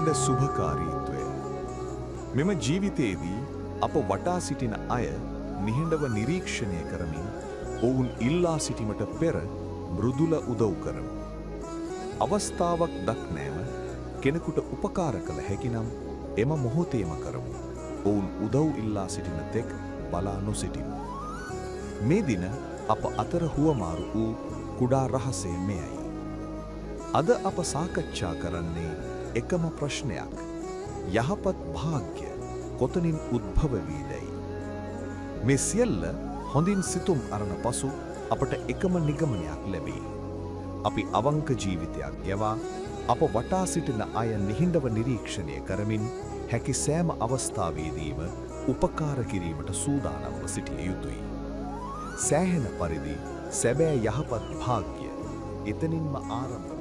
නිහඬ සුභකාරීත්වය. මෙම ජීවිතයේදී අප වටා සිටින අය නිහඬව නිරීක්ෂණය කරමින් ඔවුන් ඉල්ලා සිටීමට පෙර මෘදුල උදව් කරමු. අවස්ථාවක් දක්නෑම කෙනෙකුට උපකාර කළ හැකිනම් එම මොහොතේම කරමු. ඔවුන් උදව් ඉල්ලා සිටින තෙක් බලා නොසිටිමු. මේ දින අප අතර හුවමාරු වූ කුඩා රහසය මෙයයි. අද අප සාකච්ඡා කරන්නේ එකම ප්‍රශ්නයක්. යහපත් භාග්‍ය කොතනින් උද්භව වීදැයි. මේ සියල්ල හොඳින් සිතුම් අරන පසු අපට එකම නිගමනයක් ලැබේ. අපි අවංක ජීවිතයක් ගෙවා අප වටා සිටින අය නිහඬව නිරීක්ෂණය කරමින් හැකි සෑම අවස්ථාවේදීම උපකාර කිරීමට සූදානම්ව සිටිය යුතුයි. සෑහෙන පරිදි සැබෑ යහපත් භාග්‍ය එතනින්ම ආරම්භ